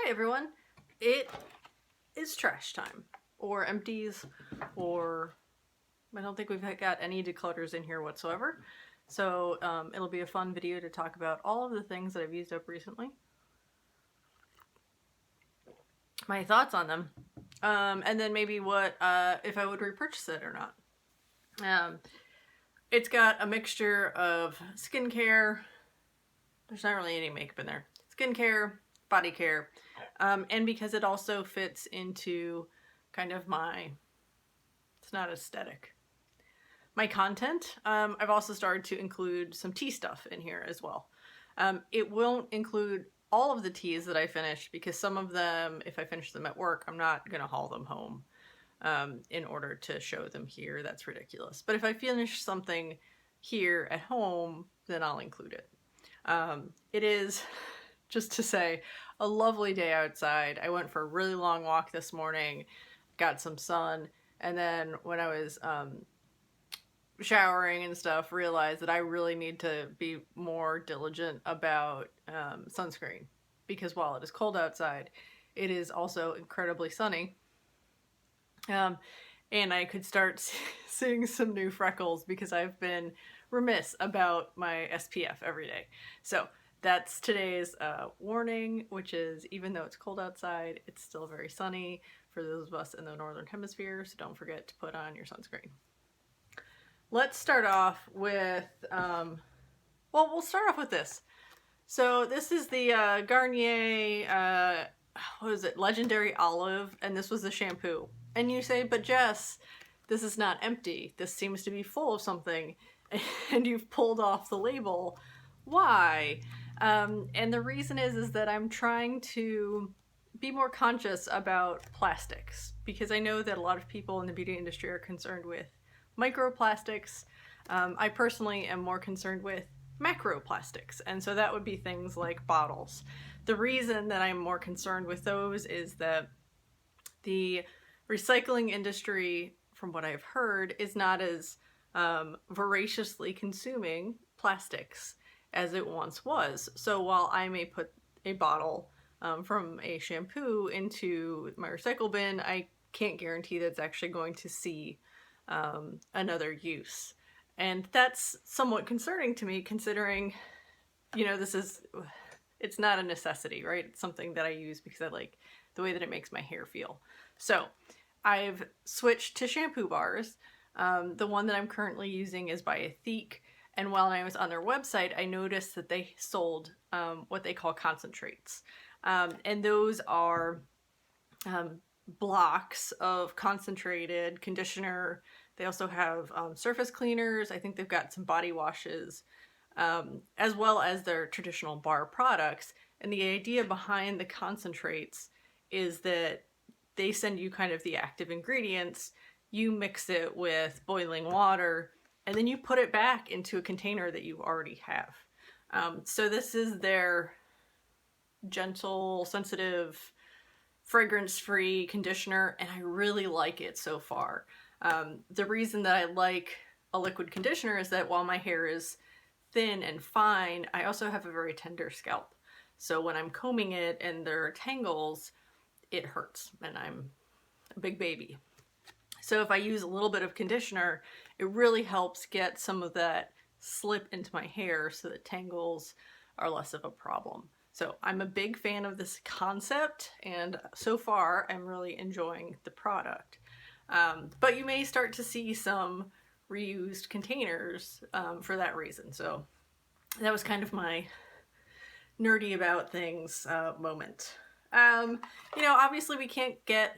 Hi everyone, it is trash time, or empties, or I don't think we've got any declutters in here whatsoever. So it'll be a fun video to talk about all of the things that I've used up recently, my thoughts on them, and then maybe what if I would repurchase it or not. It's got a mixture of skincare. There's not really any makeup in there. Skincare, body care, and because it also fits into kind of my, it's not aesthetic, my content, I've also started to include some tea stuff in here as well. It won't include all of the teas that I finished because some of them, if I finish them at work, I'm not going to haul them home in order to show them here. That's ridiculous. But if I finish something here at home, then I'll include it. It is, just to say, a lovely day outside. I went for a really long walk this morning, got some sun, and then when I was showering and stuff, realized that I really need to be more diligent about sunscreen, because while it is cold outside, it is also incredibly sunny. And I could start seeing some new freckles because I've been remiss about my SPF every day. So that's today's warning, which is even though it's cold outside, it's still very sunny for those of us in the Northern Hemisphere, so don't forget to put on your sunscreen. Let's start off with, well, we'll start off with this. So this is the Garnier, what is it, Legendary Olive, and this was the shampoo. And you say, but Jess, this is not empty. This seems to be full of something, and you've pulled off the label. Why? And the reason is that I'm trying to be more conscious about plastics, because I know that a lot of people in the beauty industry are concerned with microplastics. I personally am more concerned with macroplastics, and so that would be things like bottles. The reason that I'm more concerned with those is that the recycling industry, from what I've heard, is not as voraciously consuming plastics as it once was. So while I may put a bottle from a shampoo into my recycle bin, I can't guarantee that it's actually going to see another use. And that's somewhat concerning to me, considering, you know, it's not a necessity, right? It's something that I use because I like the way that it makes my hair feel. So I've switched to shampoo bars. The one that I'm currently using is by Ethique. And while I was on their website, I noticed that they sold what they call concentrates. And those are blocks of concentrated conditioner. They also have surface cleaners. I think they've got some body washes, as well as their traditional bar products. And the idea behind the concentrates is that they send you kind of the active ingredients, you mix it with boiling water, and then you put it back into a container that you already have. So this is their gentle, sensitive, fragrance-free conditioner, and I really like it so far. The reason that I like a liquid conditioner is that while my hair is thin and fine, I also have a very tender scalp. So when I'm combing it and there are tangles, it hurts, and I'm a big baby. So if I use a little bit of conditioner, it really helps get some of that slip into my hair so that tangles are less of a problem. So I'm a big fan of this concept, and so far I'm really enjoying the product. But you may start to see some reused containers for that reason. So that was kind of my nerdy about things moment. You know, obviously we can't get,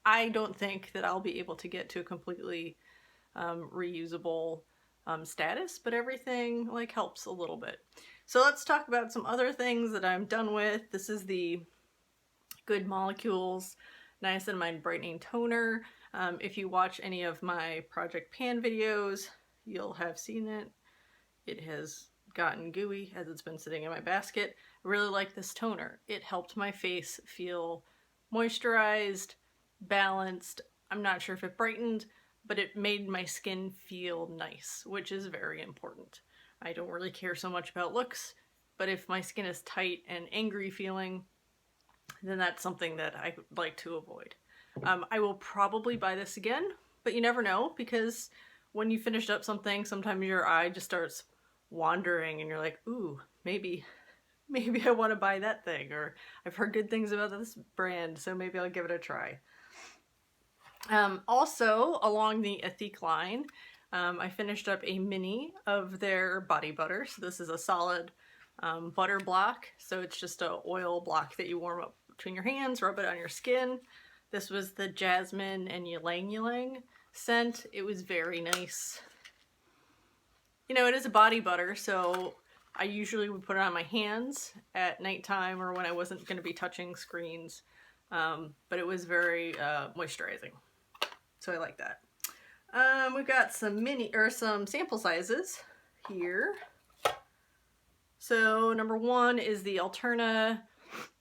I don't think that I'll be able to get to a completely reusable status, but everything like helps a little bit. So let's talk about some other things that I'm done with. This is the Good Molecules Niacinamide Brightening Toner. If you watch any of my Project Pan videos, you'll have seen it. It has gotten gooey as it's been sitting in my basket. I really like this toner. It helped my face feel moisturized, balanced. I'm not sure if it brightened, but it made my skin feel nice, which is very important. I don't really care so much about looks, but if my skin is tight and angry feeling, then that's something that I would like to avoid. I will probably buy this again, but you never know, because when you finished up something, sometimes your eye just starts wandering and you're like, ooh, maybe I want to buy that thing, or I've heard good things about this brand, so maybe I'll give it a try. Also, along the Ethique line, I finished up a mini of their body butter. So this is a solid butter block. So it's just a oil block that you warm up between your hands, rub it on your skin. This was the Jasmine and Ylang Ylang scent. It was very nice. You know, it is a body butter, so I usually would put it on my hands at nighttime or when I wasn't going to be touching screens. But it was very moisturizing. So I like that. We've got some sample sizes here. So number 1 is the Alterna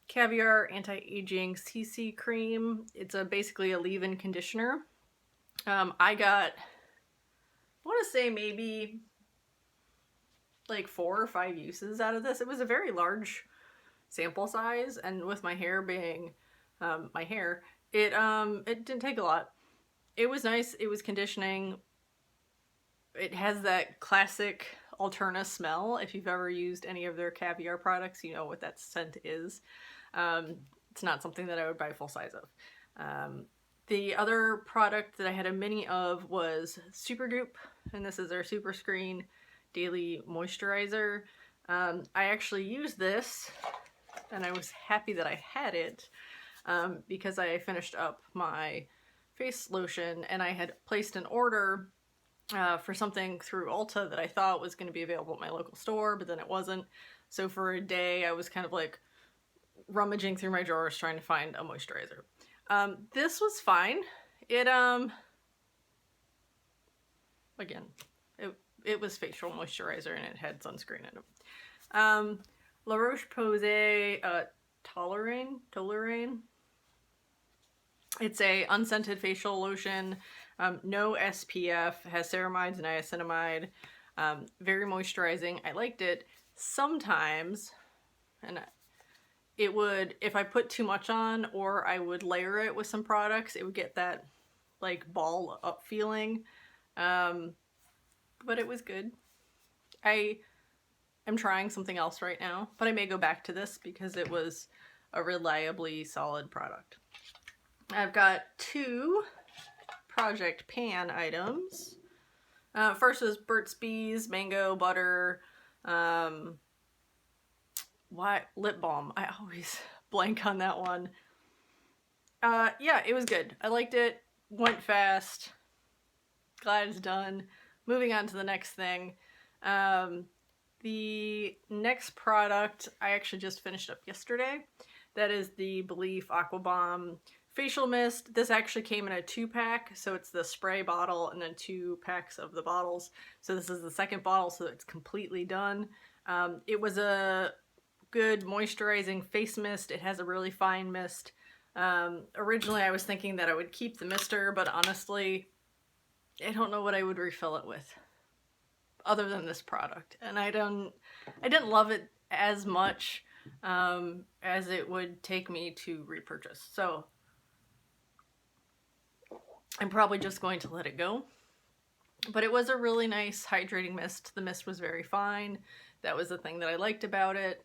Caviar Anti-Aging CC Cream. It's basically a leave-in conditioner. I want to say maybe like 4 or 5 uses out of this. It was a very large sample size, and with my hair being my hair, it didn't take a lot. It was nice. It was conditioning. It has that classic Alterna smell. If you've ever used any of their caviar products, you know what that scent is. It's not something that I would buy full size of. The other product that I had a mini of was Supergoop, and this is their Superscreen Daily Moisturizer. I actually used this, and I was happy that I had it because I finished up my face lotion, and I had placed an order for something through Ulta that I thought was going to be available at my local store, but then it wasn't. So for a day, I was kind of like rummaging through my drawers trying to find a moisturizer. This was fine. Again, it was facial moisturizer and it had sunscreen in it. La Roche Posay Toleraine. It's a unscented facial lotion, no SPF, has ceramides, niacinamide, very moisturizing. I liked it. Sometimes, and it would, if I put too much on or I would layer it with some products, it would get that like ball up feeling. But it was good. I am trying something else right now, but I may go back to this because it was a reliably solid product. I've got 2 Project Pan items. First is Burt's Bees Mango Butter Lip Balm. I always blank on that one. Yeah, it was good. I liked it. Went fast. Glad it's done. Moving on to the next thing. The next product I actually just finished up yesterday. That is the Belif Aqua Balm Facial Mist. This actually came in a 2-pack, so it's the spray bottle and then 2 packs of the bottles. So this is the second bottle, so it's completely done. It was a good moisturizing face mist. It has a really fine mist. Originally I was thinking that I would keep the mister, but honestly, I don't know what I would refill it with other than this product. And I didn't love it as much as it would take me to repurchase. So I'm probably just going to let it go. But it was a really nice hydrating mist. The mist was very fine. That was the thing that I liked about it.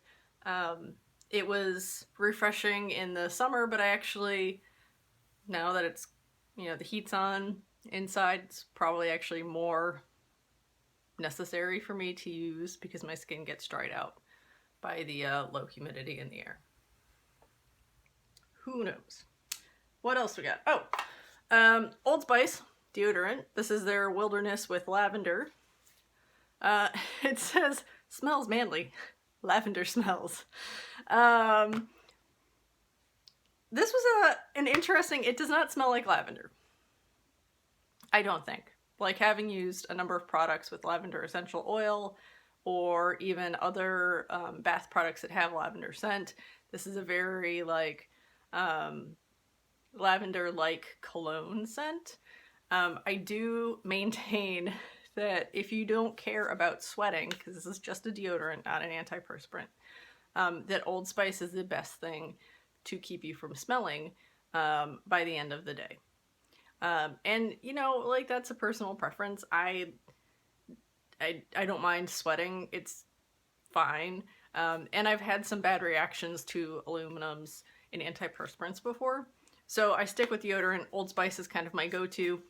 It was refreshing in the summer, but I actually, now that it's, you know, the heat's on inside, it's probably actually more necessary for me to use because my skin gets dried out by the low humidity in the air. Who knows? What else we got? Oh, Old Spice deodorant. This is their Wilderness with Lavender. It says, smells manly. Lavender smells. This was an interesting, it does not smell like lavender. I don't think. Like, having used a number of products with lavender essential oil or even other bath products that have lavender scent, this is a very like lavender-like cologne scent. I do maintain that if you don't care about sweating, because this is just a deodorant, not an antiperspirant, that Old Spice is the best thing to keep you from smelling by the end of the day. And you know, like, that's a personal preference. I don't mind sweating. It's fine. And I've had some bad reactions to aluminums and antiperspirants before. So I stick with deodorant. Old Spice is kind of my go-to.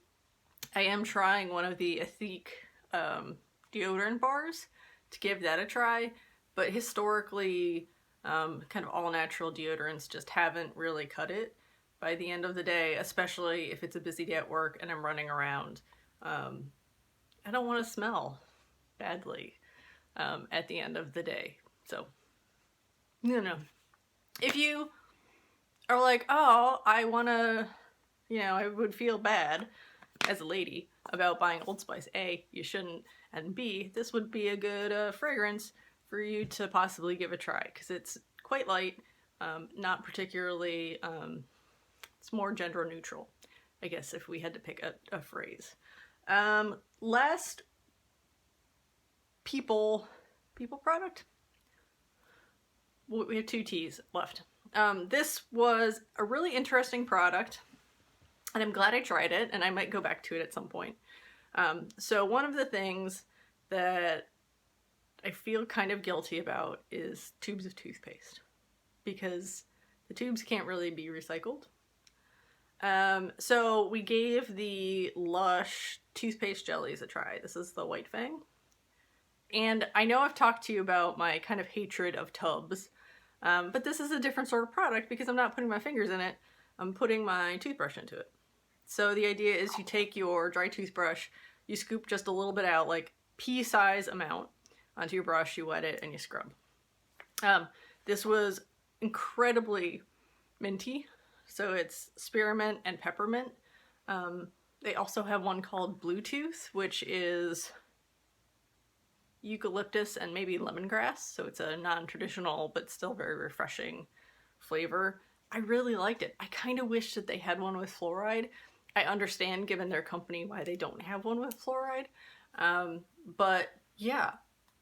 I am trying one of the Ethique deodorant bars to give that a try. But historically, kind of all natural deodorants just haven't really cut it by the end of the day, especially if it's a busy day at work and I'm running around. I don't want to smell badly at the end of the day. So, no. If you are like, oh, I want to, you know, I would feel bad as a lady about buying Old Spice. A, you shouldn't. And B, this would be a good fragrance for you to possibly give a try, because it's quite light, not particularly, it's more gender neutral, I guess, if we had to pick a phrase. Last people product. We have 2 teas left. This was a really interesting product, and I'm glad I tried it, and I might go back to it at some point. So one of the things that I feel kind of guilty about is tubes of toothpaste, because the tubes can't really be recycled. So we gave the Lush toothpaste jellies a try. This is the White Fang. And I know I've talked to you about my kind of hatred of tubs, but this is a different sort of product because I'm not putting my fingers in it. I'm putting my toothbrush into it. So the idea is you take your dry toothbrush, you scoop just a little bit out, like pea-size amount, onto your brush, you wet it, and you scrub. This was incredibly minty. So it's spearmint and peppermint. They also have one called Bluetooth, which is eucalyptus and maybe lemongrass. So it's a non-traditional but still very refreshing flavor. I really liked it. I kind of wish that they had one with fluoride. I understand, given their company, why they don't have one with fluoride. But yeah,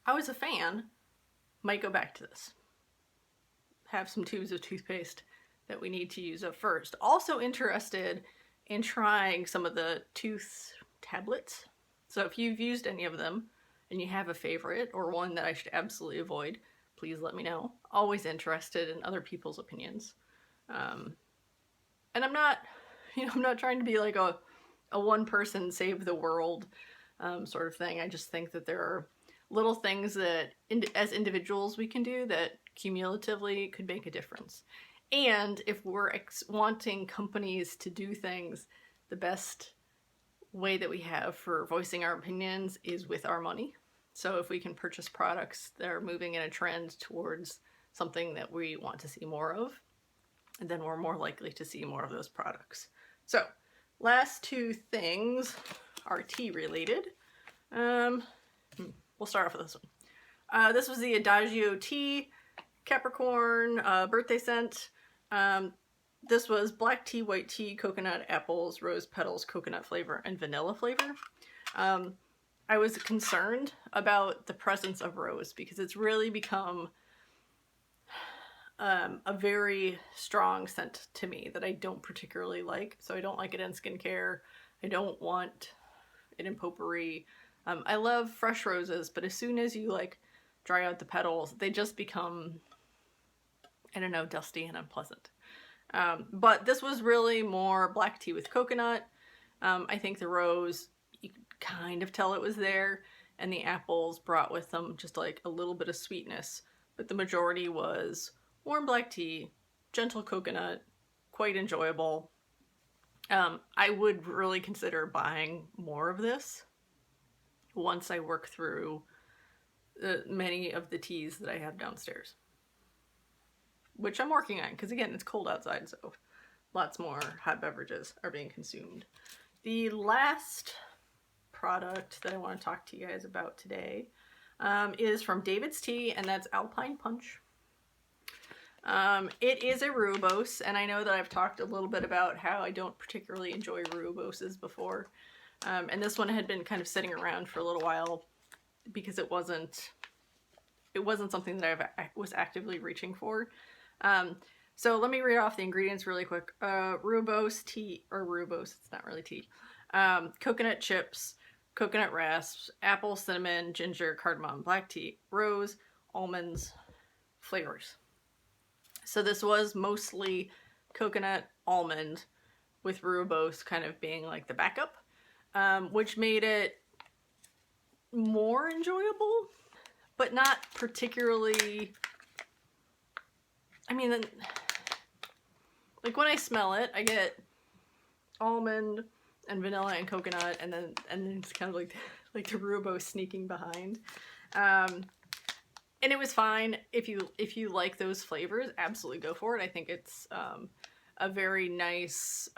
I was a fan. Might go back to this. Have some tubes of toothpaste that we need to use up first. Also interested in trying some of the tooth tablets. So if you've used any of them and you have a favorite or one that I should absolutely avoid, please let me know. Always interested in other people's opinions. And I'm not trying to be like a one person save the world sort of thing. I just think that there are little things that as individuals we can do that cumulatively could make a difference. And if we're wanting companies to do things, the best way that we have for voicing our opinions is with our money. So if we can purchase products that are moving in a trend towards something that we want to see more of, then we're more likely to see more of those products. So last 2 things are tea related. We'll start off with this one. This was the Adiago tea, Capricorn, birthday scent. This was black tea, white tea, coconut, apples, rose petals, coconut flavor, and vanilla flavor. I was concerned about the presence of rose because it's really become a very strong scent to me that I don't particularly like. So I don't like it in skincare. I don't want it in potpourri. I love fresh roses, but as soon as you like dry out the petals, they just become, I don't know, dusty and unpleasant. But this was really more black tea with coconut. I think the rose, you could kind of tell it was there, and the apples brought with them just like a little bit of sweetness, but the majority was warm black tea, gentle coconut, quite enjoyable. I would really consider buying more of this once I work through many of the teas that I have downstairs, which I'm working on because, again, it's cold outside, so lots more hot beverages are being consumed. The last product that I want to talk to you guys about today is from David's Tea, and that's Alpine Punch. It is a rooibos, and I know that I've talked a little bit about how I don't particularly enjoy rooiboses before. And this one had been kind of sitting around for a little while because it wasn't it wasn't something that I was actively reaching for. So let me read off the ingredients really quick. Rooibos tea, or rooibos, it's not really tea. Coconut chips, coconut rasps, apple, cinnamon, ginger, cardamom, black tea, rose, almonds, flavors. So this was mostly coconut almond with rooibos kind of being like the backup, which made it more enjoyable, but not particularly. I mean, like when I smell it, I get almond and vanilla and coconut, and then it's kind of like the rooibos sneaking behind. And it was fine. If you like those flavors, absolutely go for it. I think it's a very nice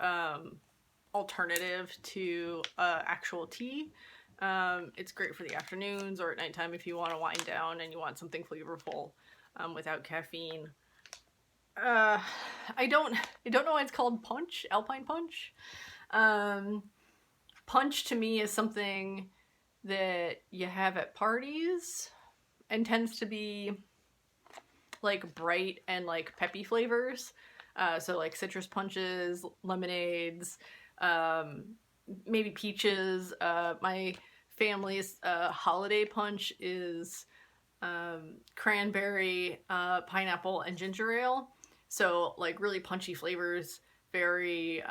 alternative to actual tea. It's great for the afternoons or at nighttime if you want to wind down and you want something flavorful without caffeine. I don't know why it's called punch, Alpine punch. Punch to me is something that you have at parties and tends to be like bright and like peppy flavors. So like citrus punches, lemonades, maybe peaches. My family's holiday punch is cranberry, pineapple, and ginger ale. So like really punchy flavors, very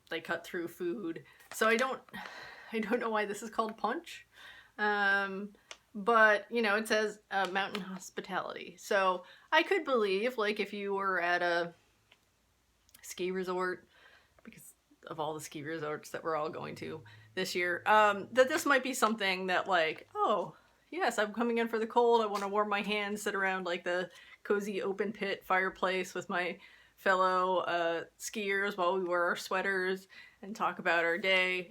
they cut through food. So I don't know why this is called punch. But you know, it says mountain hospitality. So I could believe like if you were at a ski resort, because of all the ski resorts that we're all going to this year, that this might be something that like, oh yes, I'm coming in for the cold, I want to warm my hands, sit around like the cozy open pit fireplace with my fellow skiers while we wear our sweaters and talk about our day.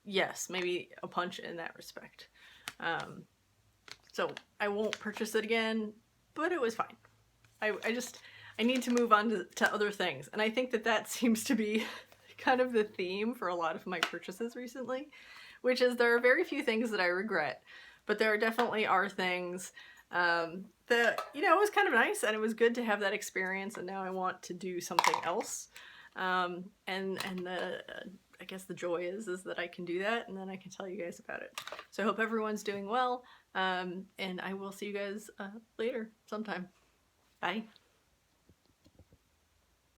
Yes, maybe a punch in that respect. So I won't purchase it again, but it was fine. I need to move on to other things. And I think that seems to be kind of the theme for a lot of my purchases recently, which is there are very few things that I regret, but there definitely are things that, you know, it was kind of nice and it was good to have that experience, and now I want to do something else. And I guess the joy is that I can do that, and then I can tell you guys about it. So I hope everyone's doing well, and I will see you guys later sometime. Bye.